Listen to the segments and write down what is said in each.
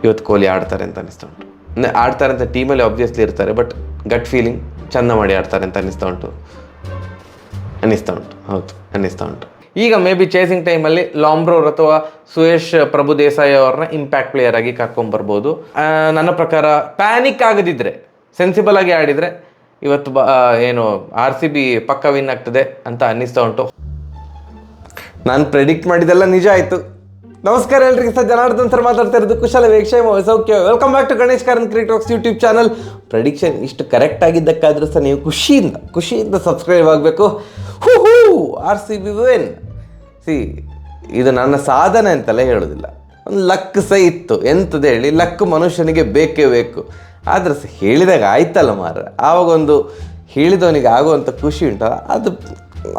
ಇವತ್ತು ಕೊಹ್ಲಿ ಆಡ್ತಾರೆ ಅಂತ ಅನ್ನಿಸ್ತಾ ಉಂಟು. ಆಡ್ತಾರೆ ಅಂತ ಟೀಮಲ್ಲಿ ಆಬ್ವಿಯಸ್ಲಿ ಇರ್ತಾರೆ, ಬಟ್ ಗಟ್ ಫೀಲಿಂಗ್ ಚಂದ ಮಾಡಿ ಆಡ್ತಾರೆ ಅಂತ ಅನ್ನಿಸ್ತಾ ಉಂಟು. ಹೌದು ಅನ್ನಿಸ್ತಾ ಉಂಟು. ಈಗ ಮೇ ಬಿ ಚೇಸಿಂಗ್ ಟೈಮಲ್ಲಿ ಲಾಂಬ್ರೋರ್ ಅಥವಾ ಸುಯೇಶ್ ಪ್ರಭು ದೇಸಾಯಿ ಅವ್ರನ್ನ ಇಂಪ್ಯಾಕ್ಟ್ ಪ್ಲೇಯರ್ ಆಗಿ ಕರ್ಕೊಂಬರ್ಬೋದು. ನನ್ನ ಪ್ರಕಾರ ಪ್ಯಾನಿಕ್ ಆಗದಿದ್ದರೆ, ಸೆನ್ಸಿಬಲ್ ಆಗಿ ಆಡಿದರೆ ಇವತ್ತು ಏನು RCB ಪಕ್ಕ ವಿನ್ ಆಗ್ತದೆ ಅಂತ ಅನ್ನಿಸ್ತಾ ಉಂಟು. ನಾನು ಪ್ರೆಡಿಕ್ಟ್ ಮಾಡಿದ್ದೆಲ್ಲ ನಿಜ ಆಯಿತು. ನಮಸ್ಕಾರ ಎಲ್ರಿಗೆ, ಸರ್ ಜನಾರ್ದನ್ ಸರ್ ಮಾತಾಡ್ತಾ ಇರೋದು. ಕುಶಲ ವೇಕ್ಷೇಮ ಸೌಖ್ಯ. Welcome back to Ganesh Karan cricket YouTube channel. Prediction ಇಷ್ಟು ಕರೆಕ್ಟ್ ಆಗಿದ್ದಕ್ಕಾದ್ರೂ ಸಹ ನೀವು ಖುಷಿಯಿಂದ ಸಬ್ಸ್ಕ್ರೈಬ್ ಆಗಬೇಕು. RCB win. ಇದು ನನ್ನ ಸಾಧನೆ ಅಂತಲೇ ಹೇಳೋದಿಲ್ಲ, ಒಂದು ಲಕ್ ಸಹ ಇತ್ತು. ಎಂಥದ್ದು ಹೇಳಿ, ಲಕ್ ಮನುಷ್ಯನಿಗೆ ಬೇಕೇ ಬೇಕು. ಆದರೆ ಸಹ ಹೇಳಿದಾಗ ಆಯ್ತಲ್ಲ ಮಾರ್ರೆ, ಆವಾಗೊಂದು ಹೇಳಿದವನಿಗೆ ಆಗುವಂಥ ಖುಷಿ ಉಂಟಲ್ಲ,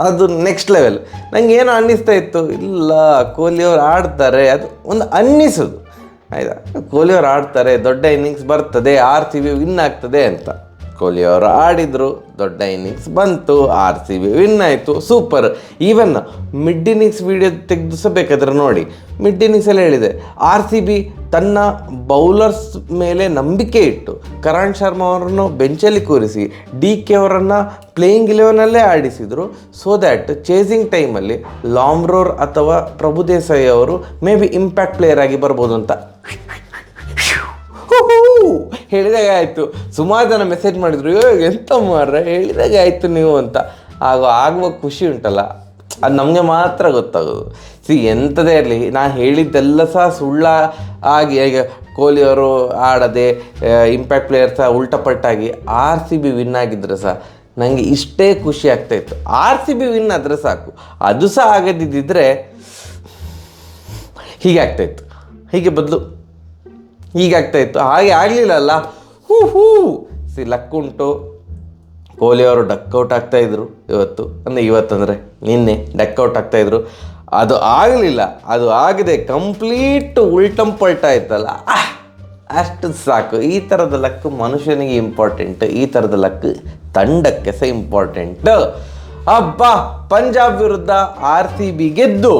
ಅದು ನೆಕ್ಸ್ಟ್ ಲೆವೆಲ್. ನನಗೆ ಏನೋ ಅನ್ನಿಸ್ತಾ ಇತ್ತು, ಇಲ್ಲ ಕೊಹ್ಲಿಯವ್ರು ಆಡ್ತಾರೆ, ಅದು ಒಂದು ಅನ್ನಿಸೋದು ಆಯಿತಾ. ಕೊಹ್ಲಿಯವ್ರು ಆಡ್ತಾರೆ, ದೊಡ್ಡ ಇನ್ನಿಂಗ್ಸ್ ಬರ್ತದೆ, RCB ವಿನ್ ಆಗ್ತದೆ ಅಂತ. ಕೊಹ್ಲಿಯವರು ಆಡಿದರು, ದೊಡ್ಡ ಇನ್ನಿಂಗ್ಸ್ ಬಂತು, RCB ವಿನ್ ಆಯಿತು, super. Even mid innings video ತೆಗೆದು ಸಹ ಬೇಕಾದ್ರೆ ನೋಡಿ. ಮಿಡ್ ಇನ್ನಿಂಗ್ಸಲ್ಲಿ ಹೇಳಿದೆ, RCB ತನ್ನ ಬೌಲರ್ಸ್ ಮೇಲೆ ನಂಬಿಕೆ ಇಟ್ಟು ಕರಣ್ ಶರ್ಮಾ ಅವರನ್ನು ಬೆಂಚಲ್ಲಿ ಕೂರಿಸಿ DK ಅವರನ್ನು ಪ್ಲೇಯಿಂಗ್ 11ನಲ್ಲೇ ಆಡಿಸಿದರು. ಸೊ ದ್ಯಾಟ್ ಚೇಸಿಂಗ್ ಟೈಮಲ್ಲಿ ಲಾಂಬ್ರೋರ್ ಅಥವಾ ಪ್ರಭು ದೇಸಾಯಿ ಅವರು ಮೇ ಬಿ ಇಂಪ್ಯಾಕ್ಟ್ ಪ್ಲೇಯರ್ ಆಗಿ ಬರ್ಬೋದು ಅಂತ ಹೇಳಿದಾಗ ಆಯಿತು. ಸುಮಾರು ಜನ ಮೆಸೇಜ್ ಮಾಡಿದರು, ಎಂತ ಮಾರ್ರೆ ಹೇಳಿದಾಗ ಆಯಿತು ನೀವು ಅಂತ. ಆಗುವ ಖುಷಿ ಉಂಟಲ್ಲ, ಅದು ನಮಗೆ ಮಾತ್ರ ಗೊತ್ತಾಗೋದು. ಎಂಥದೇ ಇರಲಿ, ನಾನು ಹೇಳಿದ್ದೆಲ್ಲ ಸಹ ಆಗಿ ಈಗ ಕೊಹ್ಲಿಯವರು ಆಡದೆ ಇಂಪ್ಯಾಕ್ಟ್ ಪ್ಲೇಯರ್ ಸಹ ಉಲ್ಟಪಟ್ಟಾಗಿ RCB ವಿನ್ ಆಗಿದ್ದರೆ ಸಹ ನನಗೆ ಇಷ್ಟೇ ಖುಷಿ ಆಗ್ತಾಯಿತ್ತು. RCB ವಿನ್ ಆದರೆ ಸಾಕು. ಅದು ಸಹ ಆಗದಿದ್ದರೆ ಹೀಗೆ ಆಗ್ತಾಯಿತ್ತು, ಹೀಗಾಗ್ತಾಯಿತ್ತು. ಹಾಗೆ ಆಗಲಿಲ್ಲಲ್ಲ. ಲಕ್ ಉಂಟು. ಕೊಹ್ಲಿಯವರು ಡಕ್ಔಟ್ ಆಗ್ತಾಯಿದ್ರು ಇವತ್ತಂದರೆ ನಿನ್ನೆ ಡಕ್ಔಟ್ ಆಗ್ತಾಯಿದ್ರು. ಅದು ಆಗಲಿಲ್ಲ. ಅದು ಆಗದೆ ಕಂಪ್ಲೀಟ್ ಉಲ್ಟಂಪಲ್ಟ ಆಯ್ತಲ್ಲ, ಅಷ್ಟು ಸಾಕು. ಈ ಥರದ ಲಕ್ ಮನುಷ್ಯನಿಗೆ ಇಂಪಾರ್ಟೆಂಟ್, ಈ ಥರದ ಲಕ್ ತಂಡಕ್ಕೆ ಸಹ ಇಂಪಾರ್ಟೆಂಟ್. ಪಂಜಾಬ್ ವಿರುದ್ಧ RCB ಗೆದ್ದು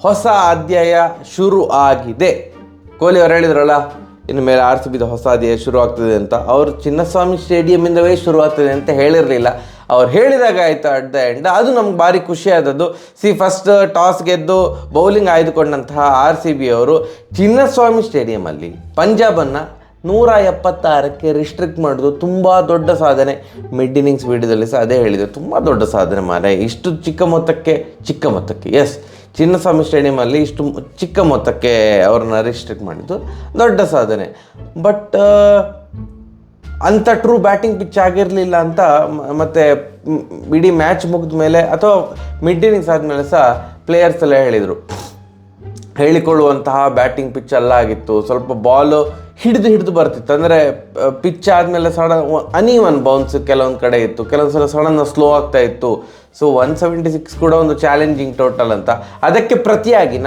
ಹೊಸ ಅಧ್ಯಾಯ ಶುರು ಆಗಿದೆ. ಕೊಹ್ಲಿ ಅವರು ಹೇಳಿದ್ರಲ್ಲ, ಇನ್ನು ಮೇಲೆ RCBದ ಹೊಸ ಅಧ್ಯಾಯ ಶುರು ಆಗ್ತದೆ ಅಂತ. ಅವರು ಚಿನ್ನಸ್ವಾಮಿ ಸ್ಟೇಡಿಯಮಿಂದವೇ ಶುರು ಆಗ್ತದೆ ಅಂತ ಹೇಳಿರಲಿಲ್ಲ. ಅವ್ರು ಹೇಳಿದಾಗ ಆಯಿತು ಅಟ್ ದ ಎಂಡ್. ಅದು ನಮ್ಗೆ ಭಾರಿ ಖುಷಿಯಾದದ್ದು. ಫಸ್ಟ್ ಟಾಸ್ ಗೆದ್ದು ಬೌಲಿಂಗ್ ಆಯ್ದುಕೊಂಡಂತಹ RCB ಅವರು ಚಿನ್ನಸ್ವಾಮಿ ಸ್ಟೇಡಿಯಮಲ್ಲಿ ಪಂಜಾಬನ್ನು 176ಕ್ಕೆ ರಿಸ್ಟ್ರಿಕ್ಟ್ ಮಾಡೋದು ತುಂಬ ದೊಡ್ಡ ಸಾಧನೆ. ಮಿಡ್ ಇನ್ನಿಂಗ್ಸ್ ವಿಡಿಯೋದಲ್ಲಿ ಸಹ ಅದೇ ಹೇಳಿದೆ, ತುಂಬ ದೊಡ್ಡ ಸಾಧನೆ ಮಾರೆ. ಇಷ್ಟು ಚಿಕ್ಕ ಮೊತ್ತಕ್ಕೆ ಎಸ್, ಚಿನ್ನಸ್ವಾಮಿ ಸ್ಟೇಡಿಯಮಲ್ಲಿ ಇಷ್ಟು ಚಿಕ್ಕ ಮೊತ್ತಕ್ಕೆ ಅವ್ರನ್ನ ರಿಸ್ಟ್ರಿಕ್ಟ್ ಮಾಡಿದ್ದು ದೊಡ್ಡ ಸಾಧನೆ. ಬಟ್ ಅಂಥ ಟ್ರೂ ಬ್ಯಾಟಿಂಗ್ ಪಿಚ್ ಆಗಿರಲಿಲ್ಲ ಅಂತ ಮತ್ತು ಇಡೀ ಮ್ಯಾಚ್ ಮುಗಿದ ಮೇಲೆ ಅಥವಾ ಮಿಡ್ ಇನ್ನಿಂಗ್ಸ್ ಆದಮೇಲೆ ಸಹ ಪ್ಲೇಯರ್ಸ್ ಎಲ್ಲ ಹೇಳಿಕೊಳ್ಳುವಂತಹ ಬ್ಯಾಟಿಂಗ್ ಪಿಚ್ ಎಲ್ಲ ಆಗಿತ್ತು. ಸ್ವಲ್ಪ ಬಾಲು ಹಿಡಿದು ಬರ್ತಿತ್ತು. ಅಂದರೆ ಪಿಚ್ ಆದಮೇಲೆ ಅನ್ಈವನ್ ಬೌನ್ಸ್ ಕೆಲವೊಂದು ಕಡೆ ಇತ್ತು, ಕೆಲವೊಂದು ಸಲ ಸಡನ್ ಸ್ಲೋ ಆಗ್ತಾ ಇತ್ತು. ಸೊ 176 ಕೂಡ ಒಂದು ಚಾಲೆಂಜಿಂಗ್ ಟೋಟಲ್ ಅಂತ. ಅದಕ್ಕೆ ಪ್ರತಿಯಾಗಿ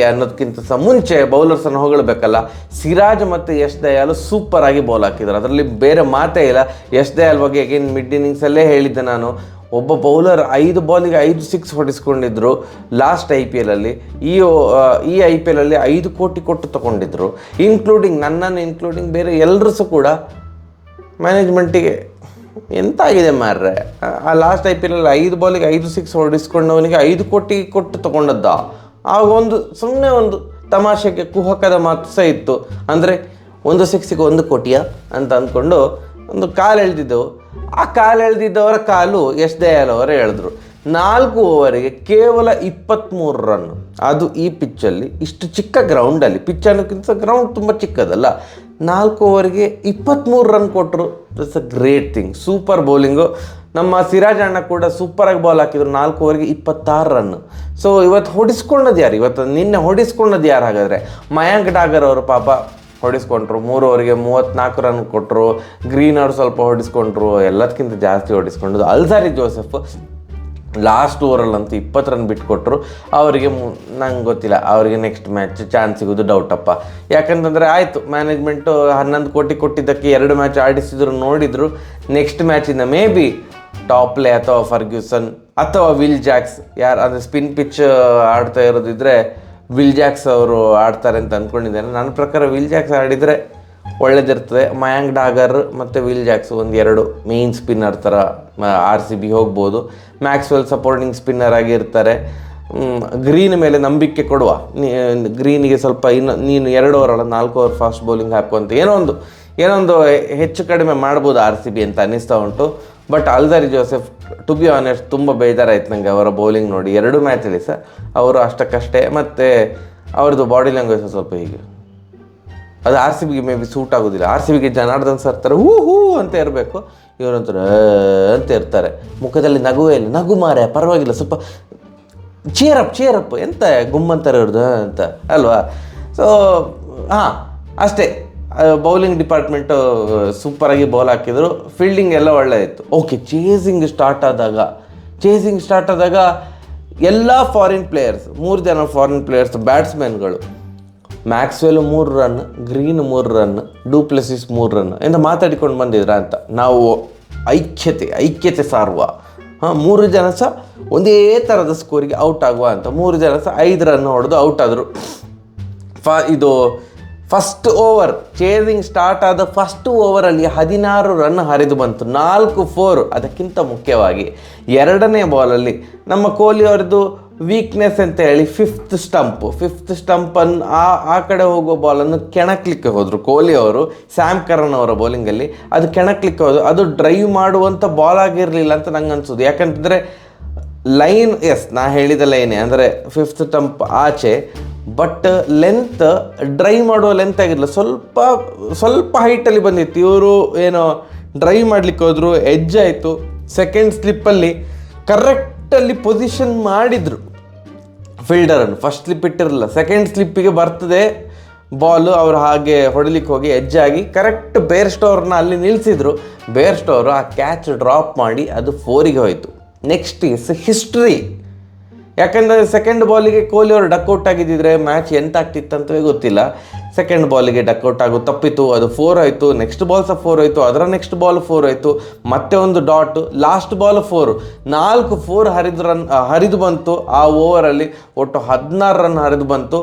ಅನ್ನೋದಕ್ಕಿಂತ ಸಹ ಮುಂಚೆ ಬೌಲರ್ಸನ್ನು ಹೊಗಳಬೇಕಲ್ಲ. ಸಿರಾಜ್ ಮತ್ತು ಯಶ್ ದಯಾಲ್ ಸೂಪರಾಗಿ ಬೌಲ್ ಹಾಕಿದ್ರು, ಅದರಲ್ಲಿ ಬೇರೆ ಮಾತೇ ಇಲ್ಲ. ಯಶ್ ದಯಾಲ್ ಬಗ್ಗೆ ಅಗೇನ್ ಮಿಡ್ ಇನ್ನಿಂಗ್ಸಲ್ಲೇ ಹೇಳಿದ್ದೆ ನಾನು. ಒಬ್ಬ ಬೌಲರ್ 5 ಬಾಲಿಗೆ 5 ಸಿಕ್ಸ್ ಹೊಡಿಸ್ಕೊಂಡಿದ್ರು ಲಾಸ್ಟ್ IPLಲ್ಲಿ. ಈ IPLಲ್ಲಿ 5 ಕೋಟಿ ಕೊಟ್ಟು ತೊಗೊಂಡಿದ್ರು, ನನ್ನನ್ನು ಬೇರೆ ಎಲ್ಲರೂ ಸಹ ಕೂಡ. ಮ್ಯಾನೇಜ್ಮೆಂಟಿಗೆ ಎಂತ ಆಗಿದೆ ಮಾರ್ರೆ, ಆ ಲಾಸ್ಟ್ IPLಲ್ಲಿ 5 ಬಾಲಿಗೆ 5 ಸಿಕ್ಸ್ ಹೊಡಿಸ್ಕೊಂಡವನಿಗೆ 5 ಕೋಟಿ ಕೊಟ್ಟು ತೊಗೊಂಡದ್ದ. ಆಗ ಸುಮ್ಮನೆ ಒಂದು ತಮಾಷೆಗೆ ಕುಹಕದ ಮಾತು ಸಹ ಇತ್ತು. ಅಂದರೆ 1 ಸಿಕ್ಸಿಗೆ 1 ಕೋಟಿಯಾ ಅಂತ ಅಂದ್ಕೊಂಡು ಒಂದು ಕಾಲು ಎಳೆದಿದ್ದೆವು. ಆ ಕಾಲು ಎಳೆದಿದ್ದವರ ಕಾಲು ಯಶ್ ದಯಾಲ್ ಅವರು ಎಳೆದ್ರು. 4 ಓವರಿಗೆ ಕೇವಲ 23 ರನ್. ಅದು ಈ ಪಿಚ್ಚಲ್ಲಿ, ಇಷ್ಟು ಚಿಕ್ಕ ಗ್ರೌಂಡಲ್ಲಿ, ಪಿಚ್ ಅನ್ನೋಕ್ಕಿಂತ ಗ್ರೌಂಡ್ ತುಂಬ ಚಿಕ್ಕದಲ್ಲ, 4 ಓವರಿಗೆ 23 ರನ್ ಕೊಟ್ಟರು. It's a great thing. Super bowling. ನಮ್ಮ ಸಿರಾಜ್ ಅಣ್ಣ ಕೂಡ ಸೂಪರಾಗಿ ಬಾಲ್ ಹಾಕಿದ್ರು. 4 ಓವರಿಗೆ 26 ರನ್ನು. ಸೊ ನಿನ್ನೆ ಹೊಡಿಸ್ಕೊಂಡದ್ದು ಯಾರು ಹಾಗಾದರೆ? ಮಯಾಂಕ್ ಡಾಗರ್ ಅವರು ಪಾಪ ಹೊಡಿಸ್ಕೊಂಡ್ರು. 3 ಓವರಿಗೆ 34 ರನ್ ಕೊಟ್ಟರು. ಗ್ರೀನ್ ಅವರು ಸ್ವಲ್ಪ ಹೊಡಿಸ್ಕೊಂಡ್ರು, ಎಲ್ಲದಕ್ಕಿಂತ ಜಾಸ್ತಿ ಹೊಡಿಸ್ಕೊಂಡದ್ದು ಅಲ್ಜಾರಿ ಜೋಸೆಫ್. ಲಾಸ್ಟ್ ಓವರಲ್ಲಂತೂ 20 ರನ್ ಬಿಟ್ಕೊಟ್ರು. ಅವರಿಗೆ ನಂಗೆ ಗೊತ್ತಿಲ್ಲ, ಅವರಿಗೆ ನೆಕ್ಸ್ಟ್ ಮ್ಯಾಚ್ ಚಾನ್ಸ್ ಸಿಗೋದು ಡೌಟಪ್ಪ. ಯಾಕಂತಂದರೆ ಆಯಿತು, ಮ್ಯಾನೇಜ್ಮೆಂಟು 11 ಕೋಟಿ ಕೊಟ್ಟಿದ್ದಕ್ಕೆ 2 ಮ್ಯಾಚ್ ಆಡಿಸಿದ್ರು, ನೋಡಿದರು. ನೆಕ್ಸ್ಟ್ ಮ್ಯಾಚಿಂದ ಮೇ ಬಿ ಟಾಪ್ಲೆ ಅಥವಾ ಫರ್ಗ್ಯೂಸನ್ ಅಥವಾ ವಿಲ್ ಜಾಕ್ಸ್, ಯಾರು ಅಂದರೆ ಸ್ಪಿನ್ ಪಿಚ್ ಆಡ್ತಾ ಇರೋದಿದ್ರೆ ವಿಲ್ ಜಾಕ್ಸ್ ಅವರು ಆಡ್ತಾರೆ ಅಂತ ಅಂದ್ಕೊಂಡಿದ್ದೇನೆ. ನನ್ನ ಪ್ರಕಾರ ವಿಲ್ ಜಾಕ್ಸ್ ಆಡಿದರೆ ಒಳ್ಳೇದಿರ್ತದೆ. ಮಯಾಂಕ್ ಡಾಗರ್ ಮತ್ತು ವಿಲ್ ಜಾಕ್ಸ್ ಒಂದೆರಡು ಮೇಯ್ನ್ ಸ್ಪಿನ್ನರ್ ಥರ RCB ಹೋಗ್ಬೋದು. ಮ್ಯಾಕ್ಸ್ವೆಲ್ ಸಪೋರ್ಟಿಂಗ್ ಸ್ಪಿನ್ನರ್ ಆಗಿರ್ತಾರೆ. ಗ್ರೀನ್ ಮೇಲೆ ನಂಬಿಕೆ ಕೊಡುವ, ಗ್ರೀನಿಗೆ ಸ್ವಲ್ಪ ನೀನು 2 ಓವರ್ ಅಲ್ಲ 4 ಓವರ್ ಫಾಸ್ಟ್ ಬೌಲಿಂಗ್ ಹಾಕುವಂತ ಏನೋ ಒಂದು ಹೆಚ್ಚು ಕಡಿಮೆ ಮಾಡ್ಬೋದು RCB ಅಂತ ಅನ್ನಿಸ್ತಾ ಉಂಟು. But Alzarri Joseph to be honest ತುಂಬ ಬೇಜಾರಾಯ್ತು ನನಗೆ ಅವರ ಬೌಲಿಂಗ್ ನೋಡಿ. 2 ಮ್ಯಾಚಲ್ಲಿ ಸರ್ ಅವರು ಅಷ್ಟಕ್ಕಷ್ಟೇ, ಮತ್ತು ಅವ್ರದ್ದು ಬಾಡಿ ಲ್ಯಾಂಗ್ವೇಜ್ ಸ್ವಲ್ಪ ಹೀಗೆ, ಅದು RCBಗೆ ಮೇ ಬಿ ಸೂಟ್ ಆಗೋದಿಲ್ಲ. RCBಗೆ ಜನಾರ್ದನ್ ಸರ್ ಥರ ಹೂ ಅಂತ ಇರಬೇಕು, ಇವರಂತರ ಅಂತ ಇರ್ತಾರೆ, ಮುಖದಲ್ಲಿ ನಗುವೇ ಇಲ್ಲ. ನಗು ಮಾರೆ ಪರವಾಗಿಲ್ಲ, ಸ್ವಲ್ಪ ಚೇರಪ್ ಎಂತ ಗುಮ್ಮಂತಾರೆ ಇವ್ರದ್ದು ಅಂತ ಅಲ್ವಾ. ಸೊ ಅಷ್ಟೇ, ಬೌಲಿಂಗ್ ಡಿಪಾರ್ಟ್ಮೆಂಟು ಸೂಪರಾಗಿ ಬೌಲ್ ಹಾಕಿದರು. ಫೀಲ್ಡಿಂಗ್ ಎಲ್ಲ ಒಳ್ಳೆಯಿತ್ತು. ಓಕೆ, ಚೇಸಿಂಗ್ ಸ್ಟಾರ್ಟ್ ಆದಾಗ ಎಲ್ಲ ಫಾರಿನ್ ಪ್ಲೇಯರ್ಸ್, 3 ಜನ ಫಾರಿನ್ ಪ್ಲೇಯರ್ಸ್ ಬ್ಯಾಟ್ಸ್ಮನ್ಗಳು, Maxwell 3 run, Green 3 run, Du Plessis 3 run ಎಂದು ಮಾತಾಡಿಕೊಂಡು ಬಂದಿದ್ರ ಅಂತ. ನಾವು ಐಕ್ಯತೆ ಸಾರುವ, 3 ಜನ ಸಹ ಒಂದೇ ಥರದ ಸ್ಕೋರಿಗೆ ಔಟ್ ಆಗುವ ಅಂತ. 3 ಜನ ಸಹ 5 ರನ್ ಹೊಡೆದು ಔಟ್ ಆದರು. ಇದು ಫಸ್ಟ್ ಓವರ್, ಚೇಸಿಂಗ್ ಸ್ಟಾರ್ಟ್ ಆದ ಫಸ್ಟ್ ಓವರಲ್ಲಿ 16 ರನ್ ಹರಿದು ಬಂತು, 4 4. ಅದಕ್ಕಿಂತ ಮುಖ್ಯವಾಗಿ 2ನೇ ಬಾಲಲ್ಲಿ ನಮ್ಮ ಕೊಹ್ಲಿ ಅವರದ್ದು ವೀಕ್ನೆಸ್ ಅಂತ ಹೇಳಿ ಫಿಫ್ತ್ ಸ್ಟಂಪನ್ನು ಆ ಕಡೆ ಹೋಗೋ ಬಾಲನ್ನು ಕೆಣಕ್ಲಿಕ್ಕೆ ಹೋದರು ಕೊಹ್ಲಿ ಅವರು. ಸ್ಯಾಮ್ ಕರನ್ ಅವರ ಬೌಲಿಂಗಲ್ಲಿ ಅದು ಕೆಣಕ್ಲಿಕ್ಕೆ ಹೋದ್ರು. ಅದು ಡ್ರೈವ್ ಮಾಡುವಂಥ ಬಾಲ್ ಆಗಿರಲಿಲ್ಲ ಅಂತ ನಂಗೆ ಅನ್ಸೋದು. ಯಾಕಂತಂದರೆ ಲೈನ್, ನಾ ಹೇಳಿದ ಲೈನೇ ಅಂದರೆ ಫಿಫ್ತ್ ಸ್ಟಂಪ್ ಆಚೆ, ಬಟ್ ಲೆಂತ್ ಡ್ರೈವ್ ಮಾಡುವ ಲೆಂತ್ ಆಗಿರಲಿಲ್ಲ, ಸ್ವಲ್ಪ ಹೈಟಲ್ಲಿ ಬಂದಿತ್ತು. ಇವರು ಏನೋ ಡ್ರೈವ್ ಮಾಡಲಿಕ್ಕೆ ಹೋದರು, ಎಡ್ಜ್ ಆಯಿತು. ಸೆಕೆಂಡ್ ಸ್ಲಿಪ್ಪಲ್ಲಿ ಕರೆಕ್ಟಲ್ಲಿ ಪೊಸಿಷನ್ ಮಾಡಿದರು ಫೀಲ್ಡರನ್ನು. ಫಸ್ಟ್ ಸ್ಲಿಪ್ ಇಟ್ಟಿರಲಿಲ್ಲ, ಸೆಕೆಂಡ್ ಸ್ಲಿಪ್ಪಿಗೆ ಬರ್ತದೆ ಬಾಲು, ಅವರು ಹಾಗೆ ಹೊಡಿಲಿಕ್ಕೆ ಹೋಗಿ ಎಡ್ಜ್ ಆಗಿ ಕರೆಕ್ಟ್ ಬೇರ್ ಸ್ಟೋರ್ನ ಅಲ್ಲಿ ನಿಲ್ಲಿಸಿದ್ರು. ಬೇರ್ ಸ್ಟೋರು ಆ ಕ್ಯಾಚ್ ಡ್ರಾಪ್ ಮಾಡಿ ಅದು 4ಗೆ ಹೋಯಿತು. Next is history. ಯಾಕಂದರೆ ಸೆಕೆಂಡ್ ಬಾಲಿಗೆ ಕೊಹ್ಲಿ ಅವರು ಡಕ್ಔಟ್ ಆಗಿದ್ದಿದ್ರೆ ಮ್ಯಾಚ್ ಎಂತ ಆಗ್ತಿತ್ತಂತವೇ ಗೊತ್ತಿಲ್ಲ. ಸೆಕೆಂಡ್ ಬಾಲಿಗೆ ಡಕ್ಔಟ್ ಆಗೋದು ತಪ್ಪಿತ್ತು, ಅದು 4 ಆಯಿತು. ನೆಕ್ಸ್ಟ್ ಬಾಲ್ ಸಹ 4 ಆಯಿತು, ಅದರ ನೆಕ್ಸ್ಟ್ ಬಾಲ್ 4 ಆಯಿತು, ಮತ್ತೆ ಒಂದು ಡಾಟ್, ಲಾಸ್ಟ್ ಬಾಲ್ 4. 4 4 ಹರಿದು ಬಂತು ಆ ಓವರಲ್ಲಿ. ಒಟ್ಟು 16 ರನ್ ಹರಿದು ಬಂತು.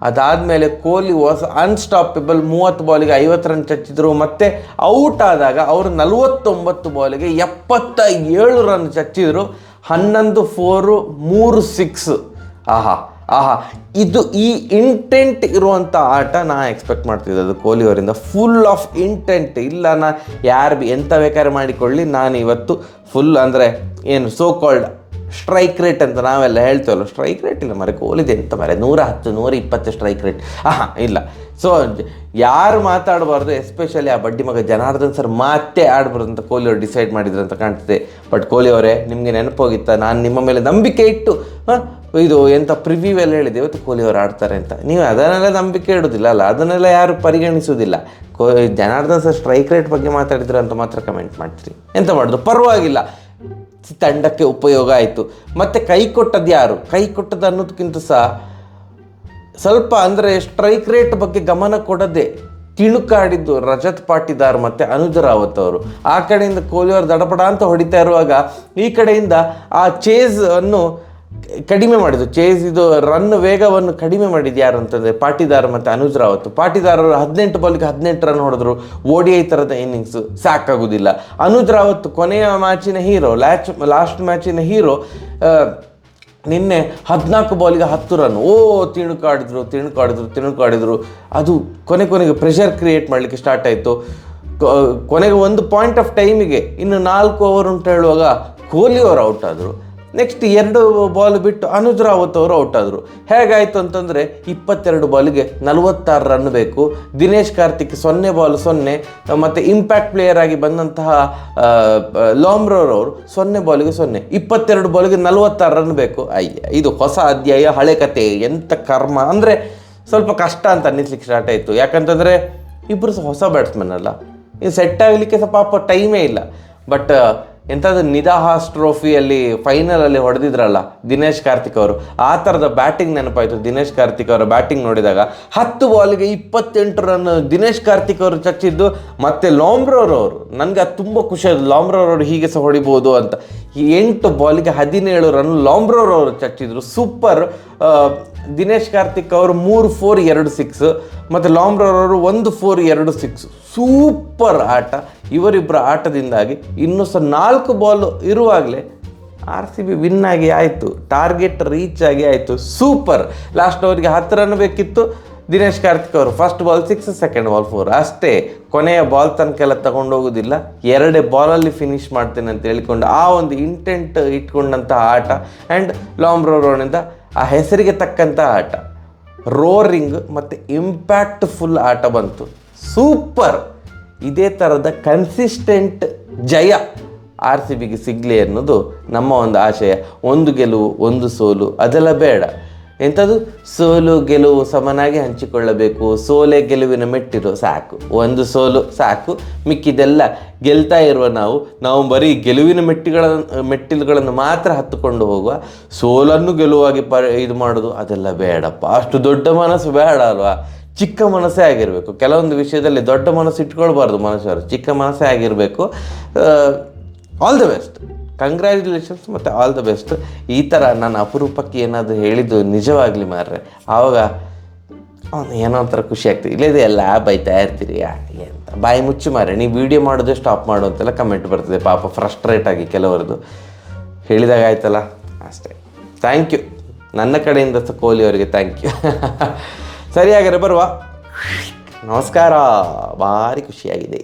ಅದಾದಮೇಲೆ ಕೊಹ್ಲಿ ವಾಸ್ ಅನ್ಸ್ಟಾಪಬಲ್. 30 ಬಾಲಿಗೆ 50 ರನ್ ಚಚ್ಚಿದ್ರು. ಮತ್ತು ಔಟ್ ಆದಾಗ ಅವರು 49 ಬಾಲಿಗೆ 77 ರನ್ ಚಚ್ಚಿದ್ರು. 11 4 3 6. ಆಹಾ ಇದು ಈ ಇಂಟೆಂಟ್ ಇರುವಂಥ ಆಟ ನಾ ಎಕ್ಸ್ಪೆಕ್ಟ್ ಮಾಡ್ತಿದ್ದೆ ಅದು ಕೊಹ್ಲಿ ಅವರಿಂದ. Full of intent. ಇಲ್ಲ, ನಾ ಯಾರು ಎಂತ ಬೇಕಾದ್ರೆ ಮಾಡಿಕೊಳ್ಳಿ, ನಾನು ಇವತ್ತು ಫುಲ್ ಅಂದರೆ ಏನು ಸೋ ಕಾಲ್ಡ್ ಸ್ಟ್ರೈಕ್ ರೇಟ್ ಅಂತ ನಾವೆಲ್ಲ ಹೇಳ್ತೇವಲ್ಲ, ಸ್ಟ್ರೈಕ್ ರೇಟ್ ಇಲ್ಲ ಮರೆ ಕೊಹ್ಲಿದೆ ಎಂತ ಮರೆ, 110 120 ಸ್ಟ್ರೈಕ್ ರೇಟ್ ಇಲ್ಲ. ಸೊ ಯಾರು ಮಾತಾಡಬಾರ್ದು, ಎಸ್ಪೆಷಲಿ ಆ ಬಡ್ಡಿ ಮಗ ಜನಾರ್ದನ್ ಸರ್ ಮತ್ತೆ ಆಡಬಾರ್ದು ಅಂತ ಕೊಹ್ಲಿ ಅವರು ಡಿಸೈಡ್ ಮಾಡಿದ್ರು ಅಂತ ಕಾಣ್ತದೆ. ಬಟ್ ಕೊಹ್ಲಿ ಅವರೇ, ನಿಮಗೆ ನೆನಪೋಗಿತ್ತಾ ನಾನು ನಿಮ್ಮ ಮೇಲೆ ನಂಬಿಕೆ ಇಟ್ಟು ಇದು ಎಂಥ ಪ್ರಿವ್ಯೂ ಎಲ್ಲ ಹೇಳಿದೆ ಇವತ್ತು ಕೊಹ್ಲಿ ಅವರು ಆಡ್ತಾರೆ ಅಂತ. ನೀವು ಅದನ್ನೆಲ್ಲ ನಂಬಿಕೆ ಇಡೋದಿಲ್ಲ ಅಲ್ಲ, ಅದನ್ನೆಲ್ಲ ಯಾರು ಪರಿಗಣಿಸೋದಿಲ್ಲ. ಜನಾರ್ದನ್ ಸರ್ ಸ್ಟ್ರೈಕ್ ರೇಟ್ ಬಗ್ಗೆ ಮಾತಾಡಿದ್ರು ಅಂತ ಮಾತ್ರ ಕಮೆಂಟ್ ಮಾಡ್ತೀರಿ. ಎಂತ ಮಾಡೋದು, ಪರವಾಗಿಲ್ಲ, ತಂಡಕ್ಕೆ ಉಪಯೋಗ ಆಯಿತು. ಮತ್ತು ಕೈ ಕೊಟ್ಟದ್ದು ಯಾರು, ಕೈ ಕೊಟ್ಟದ್ದು ಅನ್ನೋದಕ್ಕಿಂತ ಸಹ ಸ್ವಲ್ಪ ಅಂದರೆ ಸ್ಟ್ರೈಕ್ ರೇಟ್ ಬಗ್ಗೆ ಗಮನ ಕೊಡದೆ ತಿಣುಕಾಡಿದ್ದು ರಜತ್ ಪಾಟಿದಾರ್ ಮತ್ತು ಅನುಜ್ ರಾವತ್ ಅವರು. ಆ ಕಡೆಯಿಂದ ಕೊಹ್ಲಿ ಅವರು ದಡಪಡ ಅಂತ ಹೊಡಿತಾ ಇರುವಾಗ ಈ ಕಡೆಯಿಂದ ಆ ಚೇಸ್ ಅನ್ನು ಕಡಿಮೆ ಮಾಡಿದ್ದು, ಇದು ರನ್ ವೇಗವನ್ನು ಕಡಿಮೆ ಮಾಡಿದ್ದು ಯಾರು ಅಂತಂದರೆ ಪಾಟಿದಾರ್ ಮತ್ತು ಅನುಜ್ ರಾವತ್. ಪಾಟಿದಾರ್ ಅವರು 18 ಬಾಲಿಗೆ 18 ರನ್ ಹೊಡೆದ್ರು. ODI ಥರದ ಇನ್ನಿಂಗ್ಸು ಸಾಕಾಗೋದಿಲ್ಲ. ಅನುಜ್ ರಾವತ್ ಕೊನೆಯ ಮ್ಯಾಚಿನ ಹೀರೋ, ಲಾಸ್ಟ್ ಮ್ಯಾಚಿನ ಹೀರೋ. ನಿನ್ನೆ 14 ಬಾಲಿಗೆ 10 ರನ್. ತಿಣುಕಾಡಿದ್ರು. ಅದು ಕೊನೆಗೆ ಪ್ರೆಷರ್ ಕ್ರಿಯೇಟ್ ಮಾಡಲಿಕ್ಕೆ ಸ್ಟಾರ್ಟ್ ಆಯಿತು. ಕೊನೆಗೆ ಒಂದು ಪಾಯಿಂಟ್ ಆಫ್ ಟೈಮಿಗೆ ಇನ್ನು 4 ಓವರ್ ಅಂತ ಹೇಳುವಾಗ ಕೊಹ್ಲಿ ಅವರು ಔಟ್ ಆದರು. ನೆಕ್ಸ್ಟ್ 2 ಬಾಲ್ ಬಿಟ್ಟು ಅನುಜ್ ರಾವತ್ ಅವರು ಔಟ್ ಆದರು. ಹೇಗಾಯಿತು ಅಂತಂದರೆ 22 ಬಾಲಿಗೆ 46 ರನ್ ಬೇಕು. ದಿನೇಶ್ ಕಾರ್ತಿಕ್ 0 ಬಾಲ್ 0, ಮತ್ತು ಇಂಪ್ಯಾಕ್ಟ್ ಪ್ಲೇಯರ್ ಆಗಿ ಬಂದಂತಹ ಲಾಮ್ರೋರ್ ಅವರು 0 ಬಾಲಿಗೆ 0, 22 ಬಾಲಿಗೆ 46 ರನ್ ಬೇಕು. ಇದು ಹೊಸ ಅಧ್ಯಾಯ, ಹಳೆ ಕತೆ, ಎಂಥ ಕರ್ಮ ಅಂದರೆ ಸ್ವಲ್ಪ ಕಷ್ಟ ಅಂತ ಅನ್ನಿಸ್ಲಿಕ್ಕೆ ಸ್ಟಾರ್ಟ್ ಆಯಿತು. ಯಾಕಂತಂದರೆ ಇಬ್ಬರು ಸಹ ಹೊಸ ಬ್ಯಾಟ್ಸ್ಮನ್ ಅಲ್ಲ, ಇದು ಸೆಟ್ ಆಗಲಿಕ್ಕೆ ಸ್ವಲ್ಪ ಟೈಮೇ ಇಲ್ಲ. ಬಟ್ ಎಂಥದ್ದು ನಿದಾಹಾಸ್ ಟ್ರೋಫಿಯಲ್ಲಿ ಫೈನಲಲ್ಲಿ ಹೊಡೆದಿದ್ರಲ್ಲ ದಿನೇಶ್ ಕಾರ್ತಿಕ್ ಅವರು, ಆ ಥರದ ಬ್ಯಾಟಿಂಗ್ ನೆನಪಾಯಿತು. ದಿನೇಶ್ ಕಾರ್ತಿಕ್ ಅವರ ಬ್ಯಾಟಿಂಗ್ ನೋಡಿದಾಗ 10 ಬಾಲಿಗೆ 28 ರನ್ ದಿನೇಶ್ ಕಾರ್ತಿಕ್ ಅವರು ಚಚ್ಚಿದ್ದು. ಮತ್ತು ಲಾಮ್ರೋರ್ ಅವರು, ನನಗೆ ಅದು ತುಂಬ ಖುಷಿ ಆಯಿತು, ಲಾಮ್ರೋರ್ ಅವರು ಹೀಗೆ ಸಹ ಹೊಡಿಬೋದು ಅಂತ. 8 ಬಾಲಿಗೆ 17 ರನ್ ಲಾಮ್ರೋರ್ ಅವರು ಚಚ್ಚಿದ್ರು. ಸೂಪರ್. ದಿನೇಶ್ ಕಾರ್ತಿಕ್ ಅವರು 3-4 2-6 ಮತ್ತು ಲಾಂಬ್ರೋರ್ ಅವರು 1-4 2-6. ಸೂಪರ್ ಆಟ. ಇವರಿಬ್ಬರ ಆಟದಿಂದಾಗಿ ಇನ್ನೂ ಸಹ 4 ಬಾಲ್ ಇರುವಾಗಲೇ RCB ವಿನ್ ಆಗಿ ಆಯಿತು, ಟಾರ್ಗೆಟ್ ರೀಚ್ ಆಗಿ ಆಯಿತು. ಸೂಪರ್. ಲಾಸ್ಟ್ ಓವರ್ಗೆ 10 ರನ್ ಬೇಕಿತ್ತು. ದಿನೇಶ್ ಕಾರ್ತಿಕ್ ಅವರು ಫಸ್ಟ್ ಬಾಲ್ 6, ಸೆಕೆಂಡ್ ಬಾಲ್ 4 ಅಷ್ಟೇ. ಕೊನೆಯ ಬಾಲ್ ತನಕೆಲ್ಲ ತಗೊಂಡೋಗೋದಿಲ್ಲ, 2 ಬಾಲಲ್ಲಿ ಫಿನಿಶ್ ಮಾಡ್ತೇನೆ ಅಂತ ಹೇಳಿಕೊಂಡು ಆ ಒಂದು ಇಂಟೆಂಟ್ ಇಟ್ಕೊಂಡಂಥ ಆಟ. ಆ್ಯಂಡ್ ಲಾಂಬ್ರೋನಿಂದ ಆ ಹೆಸರಿಗೆ ತಕ್ಕಂಥ ಆಟ, ರೋರಿಂಗ್ ಮತ್ತು ಇಂಪ್ಯಾಕ್ಟ್ಫುಲ್ ಆಟ ಬಂತು. ಸೂಪರ್. ಇದೇ ಥರದ ಕನ್ಸಿಸ್ಟೆಂಟ್ ಜಯ RCBಗೆ ಸಿಗಲಿ ಅನ್ನೋದು ನಮ್ಮ ಒಂದು ಆಶಯ. 1 ಗೆಲುವು 1 ಸೋಲು ಅದೆಲ್ಲ ಬೇಡ. ಎಂಥದ್ದು ಸೋಲು ಗೆಲುವು ಸಮನಾಗಿ ಹಂಚಿಕೊಳ್ಳಬೇಕು, ಸೋಲೆ ಗೆಲುವಿನ ಮೆಟ್ಟಿರು ಸಾಕು, 1 ಸೋಲು ಸಾಕು. ಮಿಕ್ಕಿದೆಲ್ಲ ಗೆಲ್ತಾ ಇರುವ ನಾವು ಬರೀ ಗೆಲುವಿನ ಮೆಟ್ಟಿಲುಗಳನ್ನು ಮಾತ್ರ ಹತ್ತುಕೊಂಡು ಹೋಗುವ, ಸೋಲನ್ನು ಗೆಲುವಾಗಿ ಇದು ಮಾಡೋದು ಅದೆಲ್ಲ ಬೇಡಪ್ಪ. ಅಷ್ಟು ದೊಡ್ಡ ಮನಸ್ಸು ಬೇಡ ಅಲ್ವಾ. ಚಿಕ್ಕ ಮನಸ್ಸೇ ಆಗಿರಬೇಕು. ಕೆಲವೊಂದು ವಿಷಯದಲ್ಲಿ ದೊಡ್ಡ ಮನಸ್ಸು ಇಟ್ಕೊಳ್ಬಾರ್ದು ಮನುಷ್ಯರು, ಚಿಕ್ಕ ಮನಸ್ಸೇ ಆಗಿರಬೇಕು. ಆಲ್ ದ ಬೆಸ್ಟ್, ಕಂಗ್ರ್ಯಾಚುಲೇಷನ್ಸ್ ಮತ್ತು ಆಲ್ ದ ಬೆಸ್ಟ್. ಈ ಥರ ನಾನು ಅಪರೂಪಕ್ಕೆ ಏನಾದರೂ ಹೇಳಿದ್ದು ನಿಜವಾಗಲಿ ಮಾರ್ರೆ, ಆವಾಗ ಏನೋ ಒಂಥರ ಖುಷಿ ಆಗ್ತದೆ. ಇಲ್ಲದೆ ಎಲ್ಲ ಬೈತಾ ಇರ್ತೀರಿ ಅಂತ ಬಾಯಿ ಮುಚ್ಚಿ ಮಾರ್ರೆ, ನೀವು ವೀಡಿಯೋ ಮಾಡೋದೇ ಸ್ಟಾಪ್ ಮಾಡು ಅಂತೆಲ್ಲ ಕಮೆಂಟ್ ಬರ್ತದೆ ಪಾಪ, ಫ್ರಸ್ಟ್ರೇಟ್ ಆಗಿ ಕೆಲವರದು. ಹೇಳಿದಾಗ ಆಯ್ತಲ್ಲ ಅಷ್ಟೇ. ಥ್ಯಾಂಕ್ ಯು ನನ್ನ ಕಡೆಯಿಂದ ಸಹ ಕೊಹ್ಲಿ ಅವರಿಗೆ ಥ್ಯಾಂಕ್ ಯು. ಸರಿ ಹಾಗಾದ್ರೆ ಬರುವ. ನಮಸ್ಕಾರ. ಭಾರಿ ಖುಷಿಯಾಗಿದೆ.